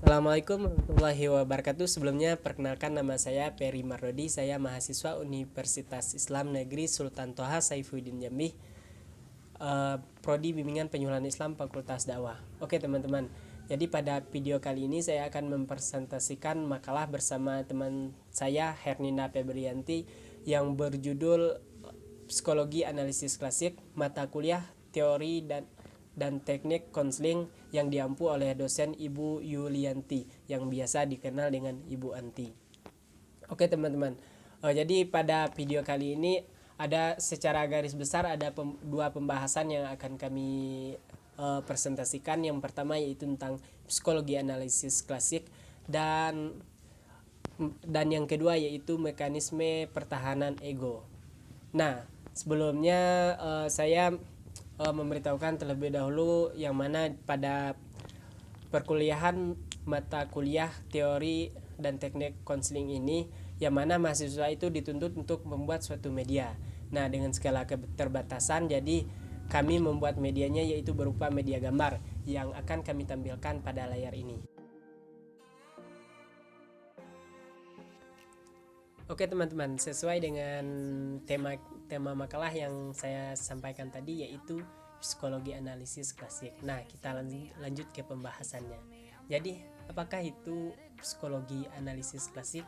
Assalamualaikum warahmatullahi wabarakatuh. Sebelumnya perkenalkan, nama saya Peri Mardodi. Saya mahasiswa Universitas Islam Negeri Sultan Toha Saifuddin Jambi, Prodi Bimbingan Penyuluhan Islam Fakultas Dakwah. Oke teman-teman, jadi pada video kali ini saya akan mempresentasikan makalah bersama teman saya Hernina Febrianti yang berjudul Psikologi Analisis Klasik, mata kuliah teori dan teknik konseling yang diampu oleh dosen Ibu Yulianti yang biasa dikenal dengan Ibu Anti. Oke teman-teman, jadi pada video kali ini ada secara garis besar ada dua pembahasan yang akan kami presentasikan. Yang pertama yaitu tentang psikologi analisis klasik dan yang kedua yaitu mekanisme pertahanan ego. Nah, sebelumnya saya memberitahukan terlebih dahulu yang mana pada perkuliahan mata kuliah teori dan teknik konseling ini, yang mana mahasiswa itu dituntut untuk membuat suatu media. Nah, dengan skala keterbatasan, jadi kami membuat medianya yaitu berupa media gambar yang akan kami tampilkan pada layar ini. Oke teman-teman, sesuai dengan tema makalah yang saya sampaikan tadi yaitu psikologi analisis klasik. Nah, kita lanjut ke pembahasannya. Jadi, apakah itu psikologi analisis klasik?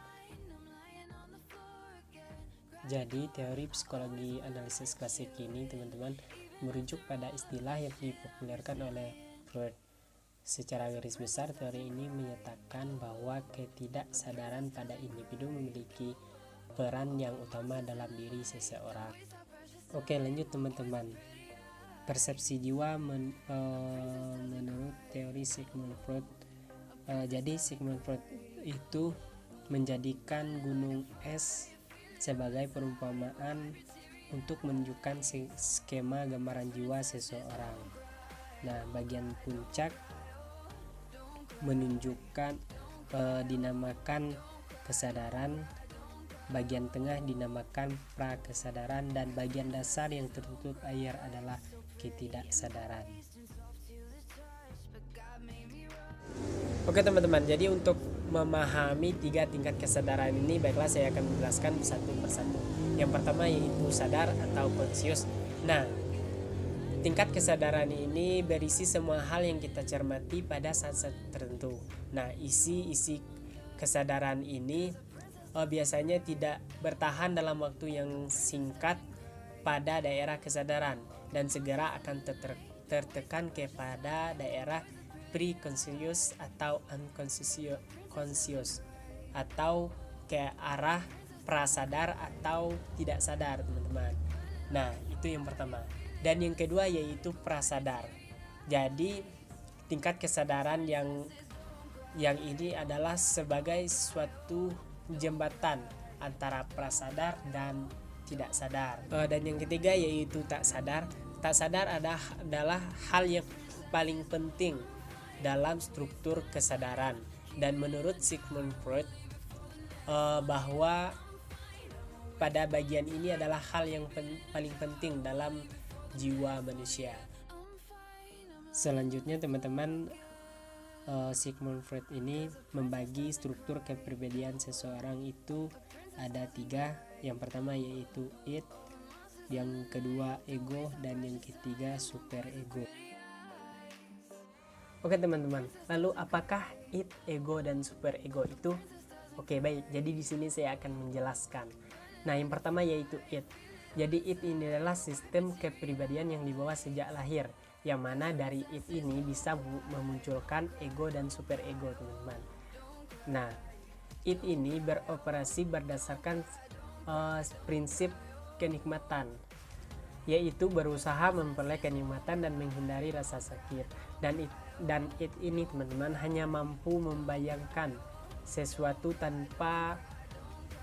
Jadi, teori psikologi analisis klasik ini teman-teman merujuk pada istilah yang dipopulerkan oleh Freud. Secara garis besar, teori ini menyatakan bahwa ketidaksadaran pada individu memiliki peran yang utama dalam diri seseorang. Oke, lanjut teman-teman. Persepsi jiwa menurut teori Sigmund Freud. Jadi Sigmund Freud itu menjadikan gunung es sebagai perumpamaan untuk menunjukkan skema gambaran jiwa seseorang. Nah, bagian puncak menunjukkan dinamakan kesadaran, bagian tengah dinamakan prakesadaran, dan bagian dasar yang tertutup air adalah ketidaksadaran. Oke teman-teman, jadi untuk memahami tiga tingkat kesadaran ini, baiklah saya akan menjelaskan satu persatu. Yang pertama yaitu sadar atau conscious. Nah, tingkat kesadaran ini berisi semua hal yang kita cermati pada saat tertentu. Nah, isi kesadaran ini biasanya tidak bertahan dalam waktu yang singkat pada daerah kesadaran dan segera akan tertekan kepada daerah pre-conscious atau unconscious atau ke arah prasadar atau tidak sadar teman-teman. Nah, itu yang pertama. Dan yang kedua yaitu prasadar. Jadi tingkat kesadaran yang ini adalah sebagai suatu jembatan antara prasadar dan tidak sadar. Dan yang ketiga yaitu tak sadar. Tak sadar adalah hal yang paling penting dalam struktur kesadaran. Dan menurut Sigmund Freud bahwa pada bagian ini adalah hal yang paling penting dalam jiwa manusia. Selanjutnya teman-teman, Sigmund Freud ini membagi struktur kepribadian seseorang itu ada 3. Yang pertama yaitu id, yang kedua ego, dan yang ketiga super ego. Oke teman-teman, lalu apakah id, ego, dan super ego itu? Oke baik, jadi di sini saya akan menjelaskan. Nah, yang pertama yaitu id. Jadi id ini adalah sistem kepribadian yang dibawa sejak lahir, yang mana dari id ini bisa memunculkan ego dan super ego teman-teman. Nah, id ini beroperasi berdasarkan prinsip kenikmatan, yaitu berusaha memperoleh kenikmatan dan menghindari rasa sakit. Dan id ini teman-teman hanya mampu membayangkan sesuatu tanpa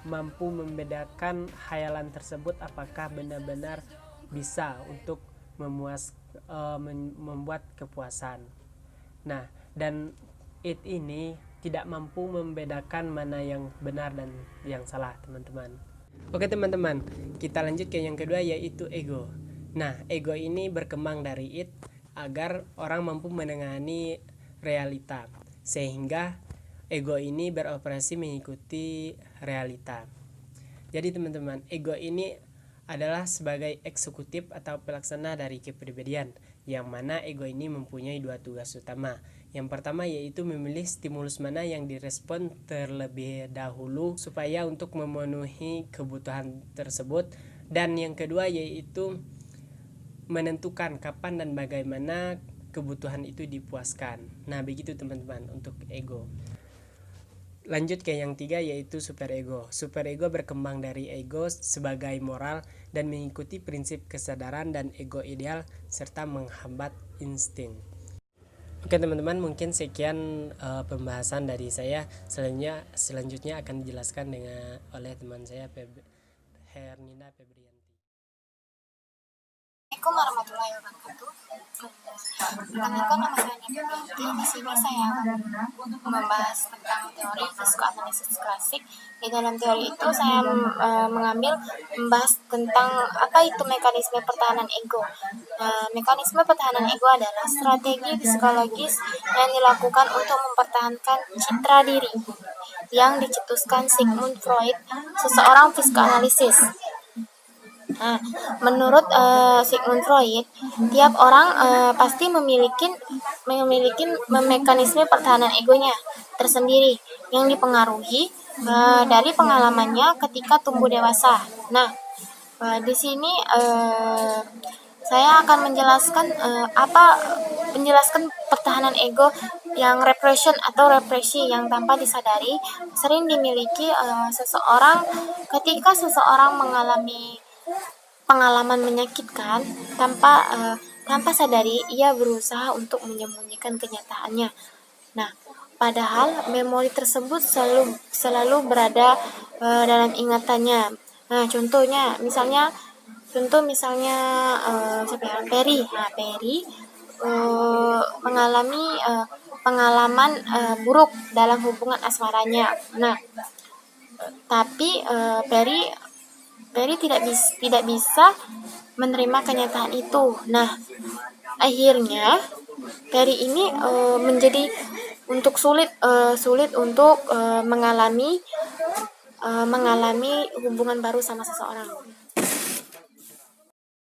mampu membedakan khayalan tersebut apakah benar-benar bisa untuk membuat kepuasan. Nah, dan id ini tidak mampu membedakan mana yang benar dan yang salah teman-teman. Oke teman-teman, kita lanjut ke yang kedua yaitu ego. Nah, ego ini berkembang dari id agar orang mampu menangani realita. sehingga ego ini beroperasi mengikuti realita. Jadi teman-teman, ego ini adalah sebagai eksekutif atau pelaksana dari kepribadian, yang mana ego ini mempunyai dua tugas utama. Yang pertama yaitu memilih stimulus mana yang direspon terlebih dahulu supaya untuk memenuhi kebutuhan tersebut, dan yang kedua yaitu menentukan kapan dan bagaimana kebutuhan itu dipuaskan. Nah, begitu teman-teman untuk ego. Lanjut ke yang tiga yaitu superego. Superego berkembang dari ego sebagai moral dan mengikuti prinsip kesadaran dan ego ideal serta menghambat insting. Oke teman-teman, mungkin sekian pembahasan dari saya. Selanjutnya akan dijelaskan oleh teman saya Hernina Febrianti. Assalamualaikum warahmatullahi wabarakatuh. Perkenalkan, nama saya Nina Febrianti. Di sini saya membahas tentang teori psikoanalisis klasik. Di dalam teori itu saya membahas tentang apa itu mekanisme pertahanan ego. Mekanisme pertahanan ego adalah strategi psikologis yang dilakukan untuk mempertahankan citra diri yang dicetuskan Sigmund Freud, seseorang psikoanalisis. Menurut Sigmund Freud, tiap orang pasti memiliki mekanisme pertahanan egonya tersendiri yang dipengaruhi dari pengalamannya ketika tumbuh dewasa. Nah, di sini saya akan menjelaskan pertahanan ego yang repression atau represi yang tanpa disadari sering dimiliki seseorang ketika seseorang mengalami pengalaman menyakitkan. Tanpa sadari ia berusaha untuk menyembunyikan kenyataannya. Nah, padahal memori tersebut selalu berada dalam ingatannya. Nah, contoh misalnya Perry. Perry mengalami pengalaman buruk dalam hubungan asmaranya. Nah, tapi Perry tidak bisa menerima kenyataan itu. Nah, akhirnya Perry ini menjadi sulit untuk mengalami hubungan baru sama seseorang.